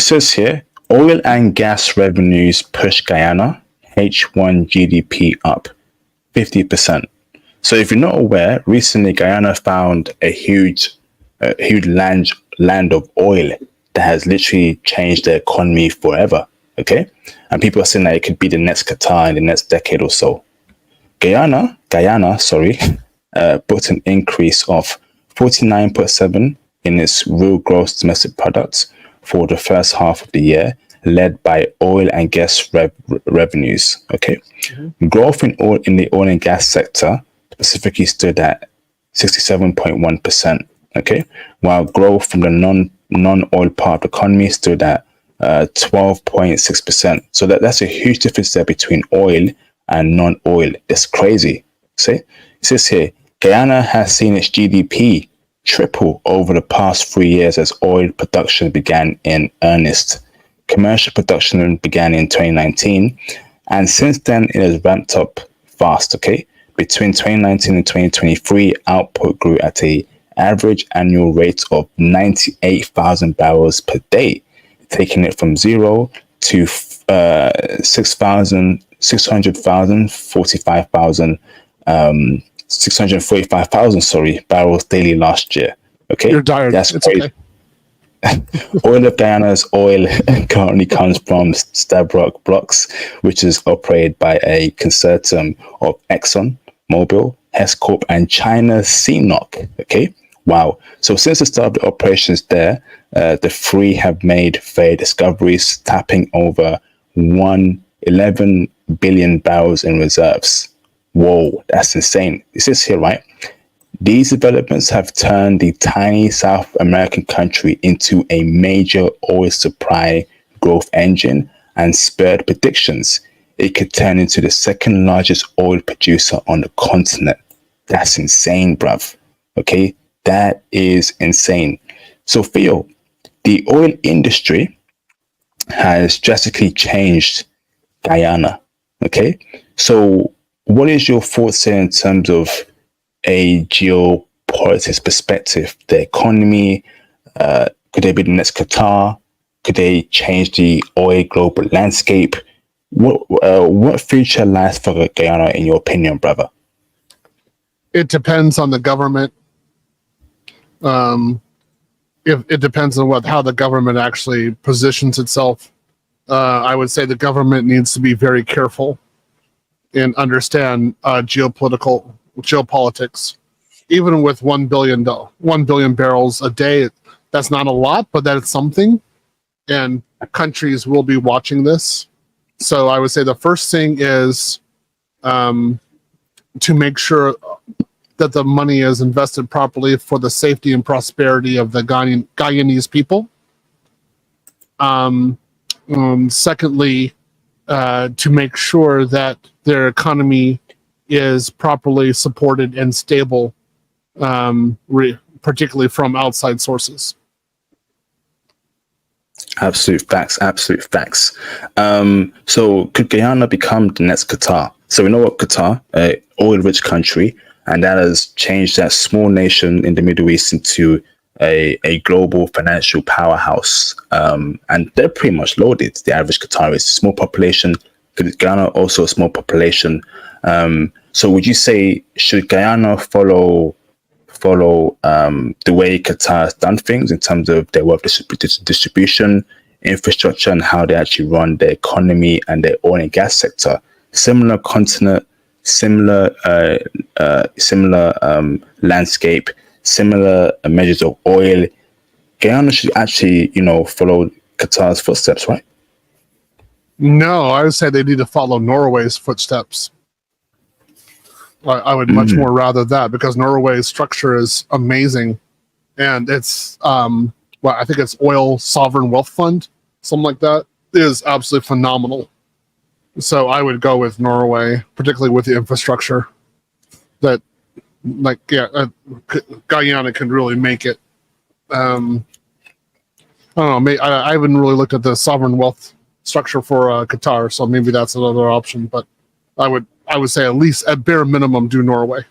It says here, oil and gas revenues push Guyana H1 GDP up 50%. So if you're not aware, recently Guyana found a huge land of oil that has literally changed the economy forever. Okay, and people are saying that it could be the next Qatar in the next decade or so. Guyana, put an increase of 49.7 in its real gross domestic product for the first half of the year, led by oil and gas revenues. Okay, growth in the oil and gas sector specifically stood at 67.1%. Okay, while growth from the non-oil part of the economy stood at 12.6%. So that's a huge difference there between oil and non-oil. That's crazy. See, it says here, Guyana has seen its GDP triple over the past 3 years as oil production began in earnest. Commercial production began in 2019, and since then it has ramped up fast. Okay, between 2019 and 2023, output grew at an average annual rate of 98,000 barrels per day, taking it from 0 to 600,000, 645,000 barrels daily last year. Okay, you're tired. That's it's crazy. Okay. Oil of Guyana's oil currently comes from Stabroek Blocks, which is operated by a consortium of Exxon, Mobil, Hess Corp, and China's CNOOC. Okay, wow. So since the start of the operations there, the three have made fair discoveries, tapping over 11 billion barrels in reserves. Whoa, that's insane. It says here, right? These developments have turned the tiny South American country into a major oil supply growth engine and spurred predictions it could turn into the second largest oil producer on the continent. That's insane, bruv. Okay, that is insane. So, Theo, the oil industry has drastically changed Guyana. Okay, so what is your thoughts in terms of a geopolitics perspective? The economy, could they be the next Qatar? Could they change the oil global landscape? What future lies for Guyana, in your opinion, brother? It depends on the government. If it depends on how the government actually positions itself. I would say the government needs to be very careful and understand geopolitics. Even with 1 billion barrels a day, that's not a lot, but that is something. And countries will be watching this. So I would say the first thing is to make sure that the money is invested properly for the safety and prosperity of the Guyanese people. Secondly, to make sure that their economy is properly supported and stable, particularly from outside sources. Absolute facts. So could Guyana become the next Qatar? So we know what Qatar, an oil-rich country, and that has changed that small nation in the Middle East into a global financial powerhouse. And they're pretty much loaded. The average Qatar is a small population. Guyana also a small population. So would you say, should Guyana follow the way Qatar has done things in terms of their wealth distribution, infrastructure, and how they actually run their economy and their oil and gas sector? Similar continent, similar landscape, similar measures of oil. Guyana should actually, follow Qatar's footsteps, right? No, I would say they need to follow Norway's footsteps. I would much more rather that, because Norway's structure is amazing, and it's I think it's Oil Sovereign Wealth Fund, something like that. It is absolutely phenomenal. So I would go with Norway, particularly with the infrastructure that, Guyana can really make it. I don't know. I haven't really looked at the sovereign wealth structure for Qatar, so maybe that's another option. But I would say at least at bare minimum do Norway.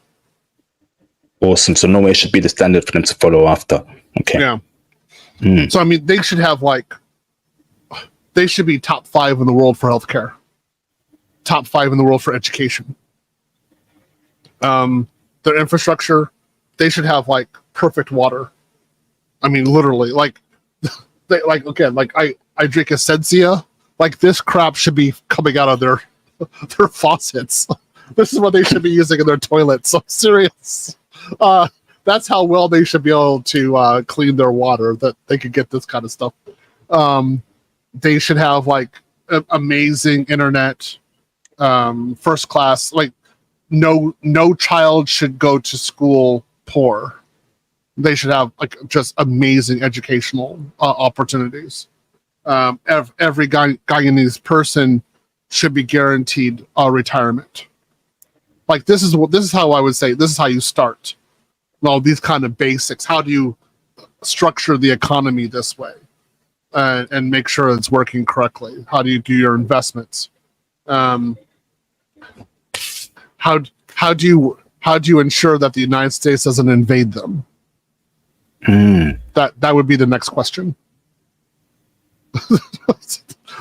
Awesome. So Norway should be the standard for them to follow after. Okay. Yeah. So I mean, they should have they should be top 5 in the world for healthcare, top 5 in the world for education. Their infrastructure, they should have like perfect water. I mean, literally, like, they like again, like I drink Essentia. Like this crap should be coming out of their faucets. This is what they should be using in their toilets. I'm serious. That's how well they should be able to clean their water, that they could get this kind of stuff. They should have like amazing internet, first class. Like no child should go to school poor. They should have like just amazing educational opportunities. Every Guyanese person should be guaranteed a retirement. Like this is how I would say, this is how you start. Well, these kind of basics. How do you structure the economy this way, and make sure it's working correctly? How do you do your investments? How do you ensure that the United States doesn't invade them? That would be the next question.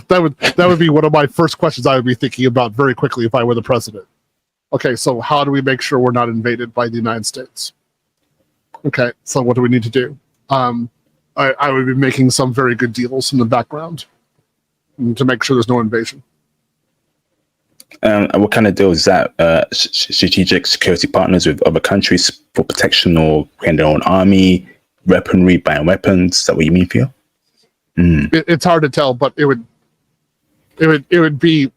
that would be one of my first questions I would be thinking about very quickly if I were the president. Okay, so how do we make sure we're not invaded by the United States? Okay, so what do we need to do? I would be making some very good deals in the background to make sure there's no invasion. What kind of deals is that? Strategic security partners with other countries for protection, or creating their own army, weaponry, buying weapons? Is that what you mean, Theo? It's hard to tell, but it would be.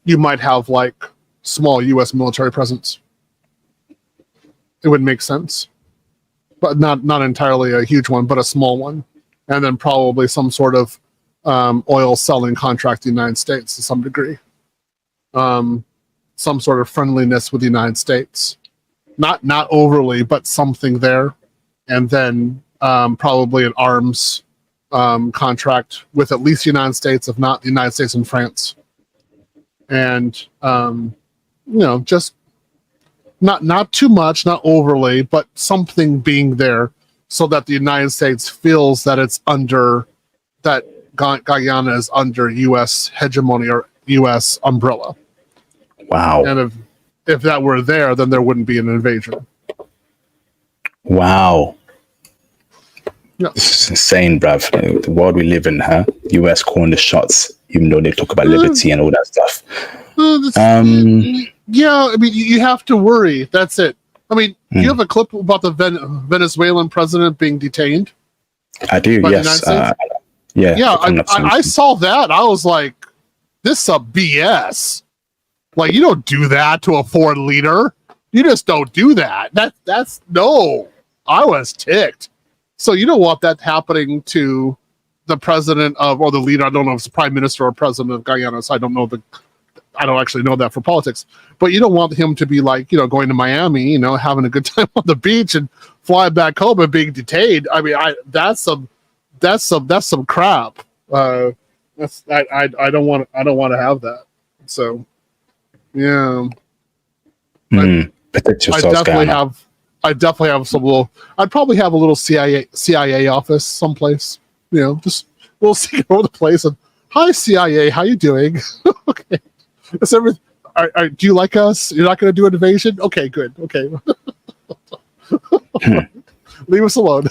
You might have like small U.S. military presence. It would make sense, but not entirely a huge one, but a small one, and then probably some sort of oil selling contract to the United States to some degree. Some sort of friendliness with the United States, not overly, but something there, and then probably an arms contract with at least the United States, if not the United States and France. And just not too much, not overly, but something being there, so that the United States feels that it's under, that Guyana is under U.S. hegemony or U.S. umbrella. Wow. And if that were there, then there wouldn't be an invasion. Wow. Yeah. This is insane, bruv. The world we live in, huh? US calling the shots, even though they talk about liberty and all that stuff. Yeah, I mean, you have to worry. That's it. I mean, you have a clip about the Venezuelan president being detained? I do, yes. Yeah, I saw that. I was like, this is a BS. Like, you don't do that to a foreign leader. You just don't do that. That's no. I was ticked. So you don't want that happening to the president of, or the leader. I don't know if it's the prime minister or president of Guyana. So I don't actually know that for politics. But you don't want him to be like, going to Miami, having a good time on the beach and flying back home and being detained. I mean, that's some crap. I don't want to have that. So, yeah. I definitely have some little. I'd probably have a little CIA office someplace. Just we'll see over the place. And hi CIA, how you doing? Okay, do you like us? You're not going to do an invasion? Okay, good. Okay, leave us alone.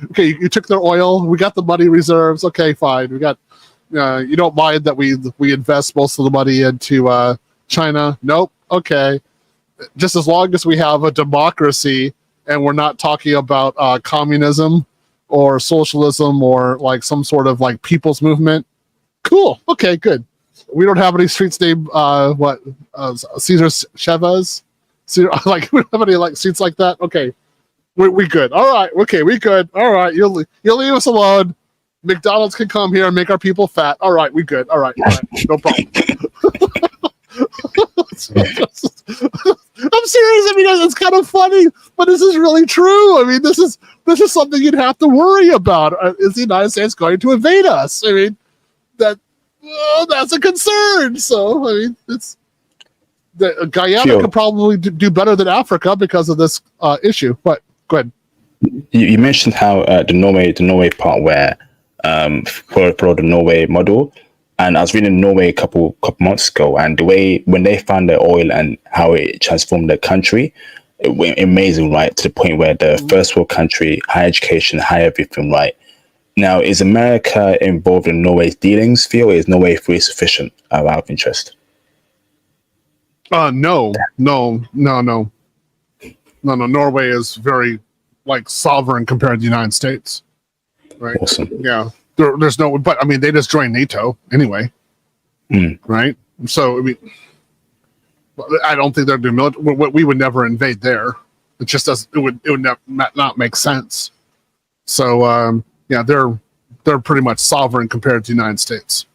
Okay, you took their oil. We got the money reserves. Okay, fine. We got. You don't mind that we invest most of the money into China? Nope. Okay. Just as long as we have a democracy and we're not talking about communism or socialism or like some sort of like people's movement. Cool. Okay, good. We don't have any streets named Cesar Chavez. Like we don't have any like streets like that. Okay, we good. All right. Okay, we good. All right. You'll leave us alone. McDonald's can come here and make our people fat. All right, we good. All right. No problem. I'm serious. I mean, it's kind of funny, but this is really true. I mean, this is something you'd have to worry about. Is the United States going to invade us? I mean, that's a concern. So, I mean, Guyana could probably do better than Africa because of this issue. But go ahead. You mentioned how the Norway part where for the Norway model, and I was reading Norway a couple months ago, and the way when they found their oil and how it transformed their country, it went amazing, right? To the point where the first world country, high education, high everything, right? Now, is America involved in Norway's dealings? Feel is Norway free sufficient out of interest? No. Norway is very like sovereign compared to the United States, right? Awesome. Yeah, there's no, but I mean, they just joined NATO anyway, right? So I mean, I don't think they're doing military. We would never invade there. It just does. It would not make sense. So yeah, they're pretty much sovereign compared to the United States.